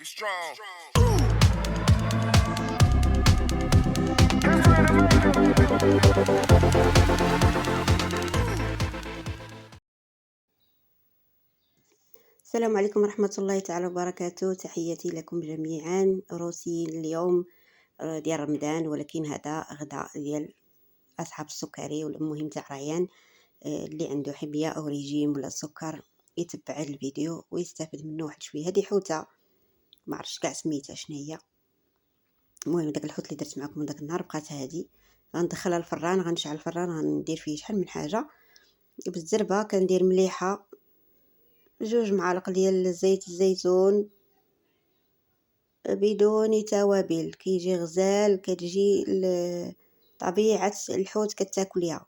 Get strong. السلام عليكم ورحمة الله تعالى وبركاته. تحياتي لكم جميعا. روتين اليوم ديال رمضان، ولكن هذا غداء ديال أصحاب السكري والمهم تاع ريان. اللي عنده حمية أو ريجيم ولا سكر يتبع هذا الفيديو ويستافد منه واحد شوية. هذه حوتة ما عرفتش كاع سميتها شنو هي، المهم داك الحوت اللي درت معكم داك النهار بقات هذه. غندخلها الفران، غنشعل الفران، غندير فيه شحال من حاجة. بالزربة كندير مليحة 2 معالق ديال زيت الزيتون بدون توابل، كيجي غزال، كتجي طبيعة الحوت كتاكليها.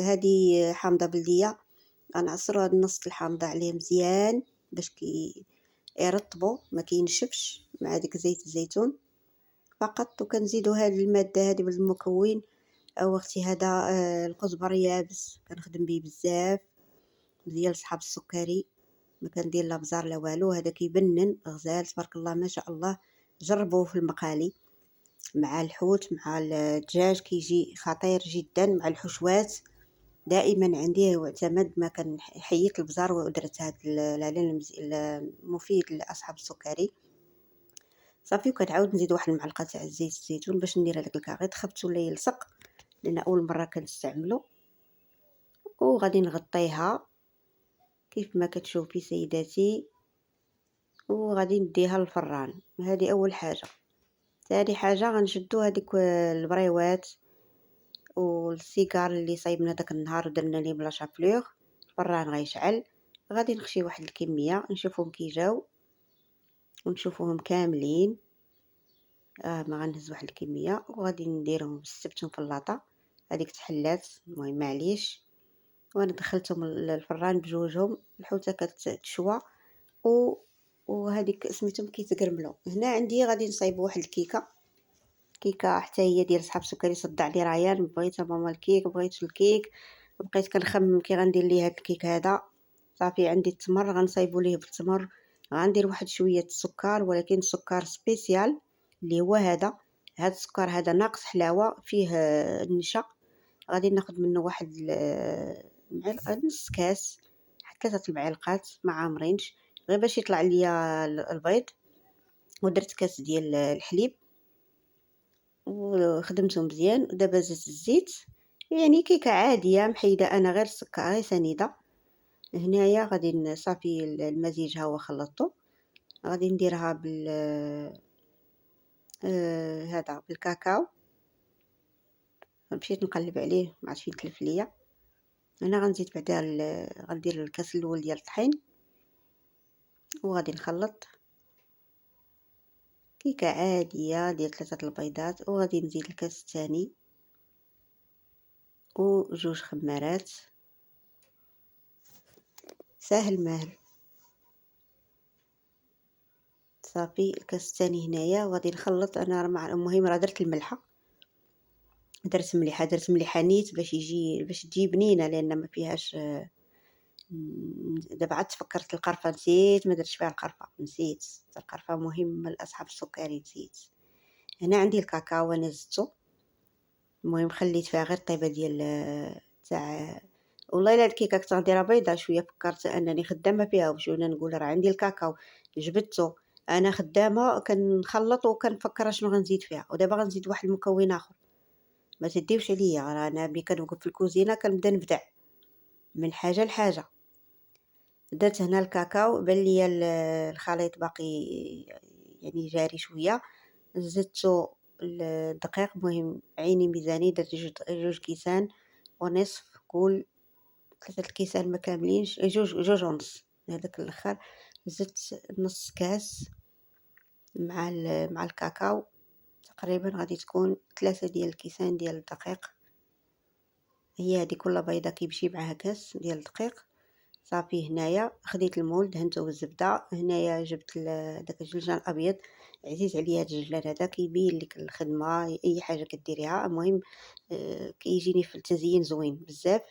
هذه حامضة بلدية، غنعصروا هاد النص الحامضة عليه مزيان باش يرطبو ما كينشفش مع داك زيت الزيتون فقط. وكنزيدوا هاد المادة هذه بالمكون او اختي هذا القزبر يابس، كنخدم به بزاف ديال صحاب السكري، ما كندير لا بزار لا والو. هذا كيبنن غزال تبارك الله ما شاء الله. جربوه في المقالي مع الحوت مع الدجاج، كيجي خطير جدا مع الحشوات. دائما عندي واعتمد، ما حيدت البزار ودرت هذا العلان المفيد لاصحاب السكري صافي. وكنعاود نزيد واحد المعلقه تاع زيت الزيتون باش ندير هذاك الكاغيط. خفتو لا يلصق لان اول مره كنستعملو. وغادي نغطيها كيف ما كتشوفي سيداتي، وغادي نديها للفران. هذه اول حاجه. ثاني حاجه غنشدو هذيك البريوات والسيجار اللي صايبنا داك النهار ودرنا ليه بلا شابلور. الفران غيشعل، غادي نخشي واحد الكميه نشوفهم كي جاو ونشوفوهم كاملين. ما غنهز واحد الكميه وغادي نديرهم سبتهم في اللاطه. هذيك تحلات المهم معليش، وانا دخلتهم للفران بجوجهم. الحوته كتشوى وهذيك سميتهم كيتقرملوا. هنا عندي غادي نصايب واحد الكيكه حتى هي ديال صحاب السكري. صدع لي ريان بغيت ماما الكيك، بغيت الكيك، بقيت كنخمم كي غندير ليه هاد الكيك هذا. صافي عندي التمر غنصايبو ليه بالتمر. غندير واحد شويه السكر، ولكن سكر سبيسيال اللي هو هذا السكر هذا ناقص حلاوه، فيه النشا. غادي ناخذ منه واحد نص كاس حتى 3 معالق ما عامرينش، غير باش يطلع ليا البيض. ودرت كاس ديال الحليب وخدمته مزيان. ودابا زدت الزيت، يعني كيكه عاديه محيده انا غير السكر غير سنيده. هنايا غادي صافي المزيج ها هو خلطته. غادي نديرها بال هذا بالكاكاو. مشيت نقلب عليه ما عرفتش يتلف ليا. هنا غنزيد بعدا غندير الكاس الاول ديال الطحين وغادي نخلط كيكه عاديه ديال 3 البيضات. وغادي نزيد الكاس الثاني وجوج خمارات. ساهل ماهل. صافي الكاس الثاني هنايا وغادي نخلط. انا مع المهم راه درت الملحه، درت مليحه نيت باش تجي بنينه، لان ما فيهاش. دابا عاد تفكرت القرفه نسيت، ما درتش فيها القرفه، نسيت. القرفه مهمه لاصحاب السكري نسيت. هنا عندي الكاكاو وانا زدته. المهم خليت فيها غير طيبه ديال تاع. والله الا الكيكه كنت غنديرها بيضه شويه، فكرت انني خدامه فيها وشو نقول راه عندي الكاكاو جبدته انا خدامه كنخلط وكنفكر شنو غنزيد فيها. ودابا غنزيد واحد المكون اخر، ما تديوش عليا، راه انا ملي كنوقف في الكوزينه كنبدا نبدع من حاجه لحاجه. درت هنا الكاكاو، بان ليا الخليط باقي يعني جاري شويه. زدته الدقيق، مهم عيني ميزاني. درت 2 كيسان ونصف، قول 3 الكيسان ما كاملينش، جوج ونص. هذاك الاخر زدت نص كاس مع الكاكاو. تقريبا غادي تكون 3 ديال الكيسان ديال الدقيق. هي هذه كل بيضه كيمشي معها كاس ديال الدقيق. صافي هنايا خديت المول دهنته بالزبده. هنايا جبت داك الجلجل الابيض، عزيز عليا هذا الجلجل هذا، كيبين لك الخدمه اي حاجه كديريها. المهم كيجيني في التزيين زوين بزاف.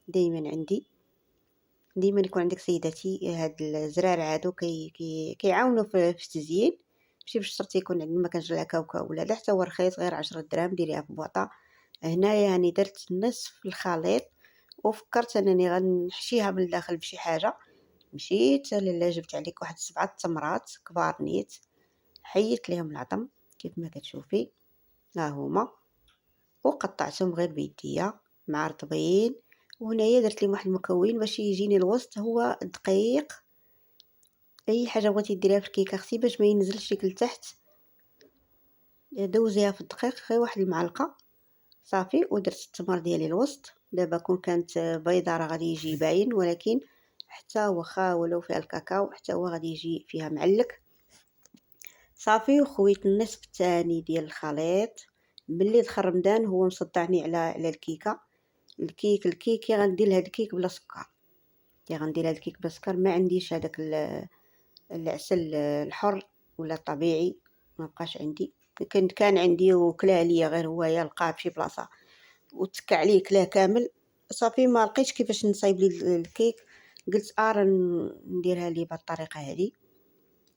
دائما عندي، ديما يكون عندك سيداتي هاد الزرار هادو كيعاونوا في التزيين. ماشي باش شرط يكون عندنا ما كانش لا كاوكاو ولا لا، حتى هو رخيص غير 10 دراهم ديريها في بواطه. هنايا يعني درت نصف الخليط، وفكرت انني غنحشيها من الداخل بشي حاجه. مشيت لاله جبت عليك واحد 7 تمرات كبار نيت، حيدت ليهم العظم كيف ما كتشوفي، ها هما، وقطعتهم غير بيديا مع رطبين. وهنايا درت لهم واحد المكون باش يجيني الوسط هو دقيق. اي حاجه بغيتي ديريها في الكيكه اختي باش ما ينزلش ليك لتحت، دوزيها في الدقيق غير واحد المعلقه صافي. ودرت التمر ديالي الوسط. دابا كون كانت بيضه راه غادي يجي باين، ولكن حتى واخا ولو فيها الكاكاو حتى هو غادي يجي فيها معلك صافي. وخويت النصف الثاني ديال الخليط. ملي دخل رمضان هو مصدعني على الكيكه. الكيك كي غندير هاد الكيك بلا سكر، كي غندير هاد الكيك بلا سكر ما عنديش هذاك العسل الحر ولا الطبيعي، ما بقاش عندي. كان عندي وكلا عليا غير هويا لقاه فشي بلاصه وتكى عليه كلاه كامل صافي. ما لقيتش كيفاش نصايب لي الكيك، قلت راه نديرها لي بهذه الطريقه هذه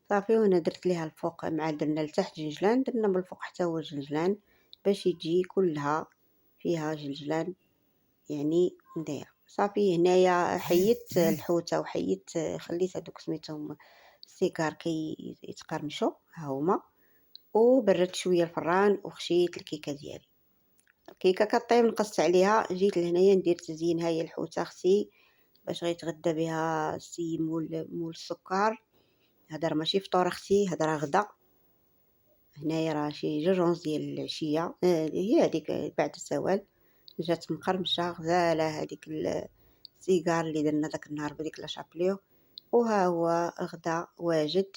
صافي. وانا درت ليها الفوق مع درنا لتحت جنجلان، درنا من الفوق حتى هو جنجلان باش يجي كلها فيها جنجلان يعني ندير صافي. هنايا حيدت الحوته وحيدت خليت هذوك سميتهم السيكار كي يتقرمشوا ها هما، وبردت شويه الفران وخشيت الكيكه ديالي. الكيكه كطيب نقصت عليها، جيت لهنايا ندير تزيين. هاي الحوته اختي باش غيتغدى بها السي مول السكر. هذا راه ماشي فطور اختي، هذا راه غدا. هنايا راه شي جوج ديال العشيه، هي هذيك بعد الزوال جات مقرمشه غزاله هذيك السيجار اللي درنا داك النهار بديك لا شابليو. وها هو غدا واجد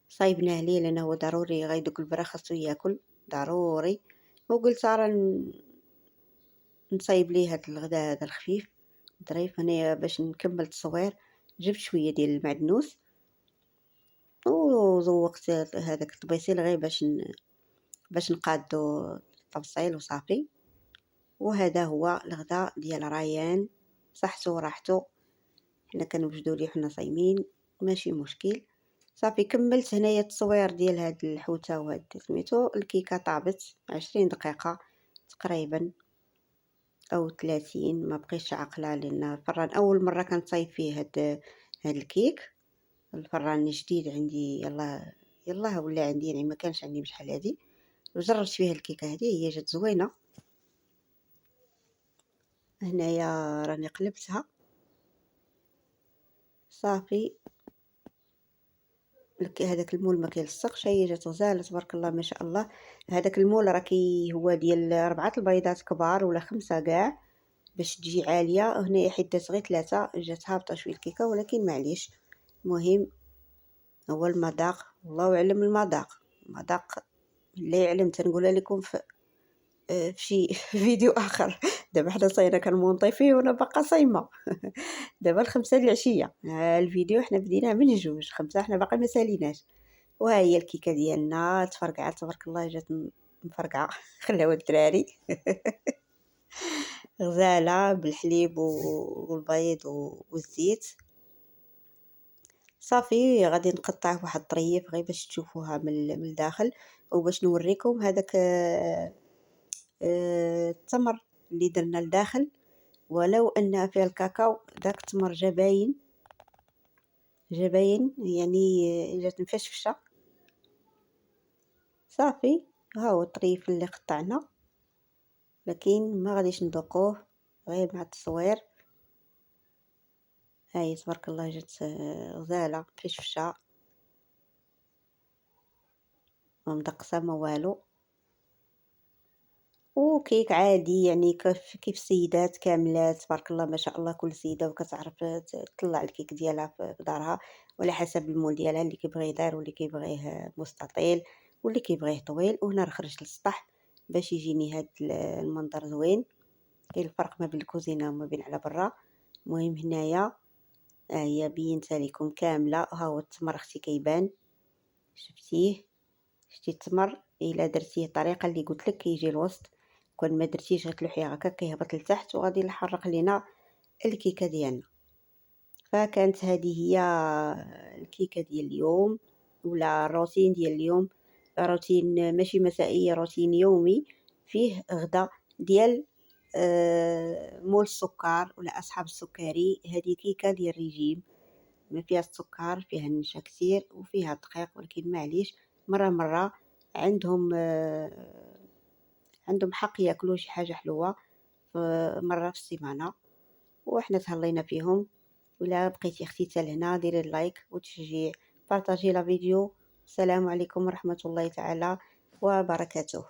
صايبناه ليه لانه هو ضروري غيدوك البرا خاصو ياكل ضروري. وقلت راه نصايب ليه هاد الغدا هذا الخفيف ظريف. هنايا باش نكمل التصوير جبت شويه ديال المعدنوس وزوقت هذاك الطبيسيل غير باش نقادو التبصيل وصافي. وهذا هو الغداء ديال ريان، صحتو وراحتو. حنا كنوجدو ليه حنا صايمين ماشي مشكل صافي. كملت هنايا التصوير ديال هاد الحوته وهاد سميتو. الكيكه طابت 20 دقيقه تقريبا او 30، ما بقيتش عاقله لان الفران اول مره كنصايب فيه هاد الكيك. الفران جديد عندي، يلا ولا عندي يعني ما كانش عندي بشحال هادي. وجربت فيها الكيكه هذه هي جات زوينه. هنايا راني قلبتها صافي. هذاك المول ما كيلصقش، هي جات غزاله تبارك الله ما شاء الله. هذاك المول راه هو ديال 4 البيضات كبار ولا 5 كاع باش تجي عاليه. هنايا حيت دات غير 3 جات هابطه شويه الكيكه، ولكن معليش. المهم هو المذاق، الله اعلم المذاق اللي يعلم. تنقولها لكم في شي فيديو اخر. دابا حنا صايره كنمونطي فيه وانا باقا صايمه. دابا الخمسة د العشيه، الفيديو حنا بديناه من 2 5 حنا باقي ما ساليناش. وها هي الكيكه ديالنا تفرقعات تبارك الله، جات مفرقعه. خلاوها الدراري. غزاله بالحليب والبيض والزيت صافي. غادي نقطعه واحد الطريف غير باش تشوفوها من الداخل، وباش نوريكم هذاك التمر اللي درنا لداخل. ولو انها فيها الكاكاو داك التمر جا باين يعني جات مفشفشه صافي. ها هو الطريف اللي قطعنا، لكن ما غاديش ندوقوه غير مع التصوير. هاي تبارك الله جات غزاله مفشفشه ما مدقسه ما والو. وكيك عادي يعني كيف السيدات كاملات تبارك الله ما شاء الله. كل سيده وكتعرف تطلع الكيك ديالها في دارها، وعلى حسب المول ديالها، اللي كيبغيه داير واللي كيبغيه مستطيل واللي كيبغيه طويل. وهنا راه خرجت للسطح باش يجيني هاد المنظر زوين. كاين الفرق ما بين الكوزينه وما بين على برا. المهم هنايا هي بينتها لكم كامله. ها هو التمر اختي كيبان، شتي التمر الا درتيه الطريقه اللي قلت لك كيجي الوسط. كون ما درتيش غتلوحيه هكا كيهبط لتحت وغادي يحرق لينا الكيكه ديالنا. فكانت هذه هي الكيكه ديال اليوم. ولا الروتين ديال اليوم، روتين ماشي مسائي، روتين يومي فيه غدا ديال مول السكر ولا أصحاب السكري. هذه كيكة ديال الريجيم، ما فيها السكر، فيها النشا كتير وفيها الدقيق، ولكن معليش مرة عندهم حق ياكلوا شي حاجة حلوة مرة في السيمانة، وإحنا تهلينا فيهم. ولا بقيتي اختي حتى لهنا ديري اللايك وتشجيع، بارطاجي لا فيديو. السلام عليكم ورحمة الله تعالى وبركاته.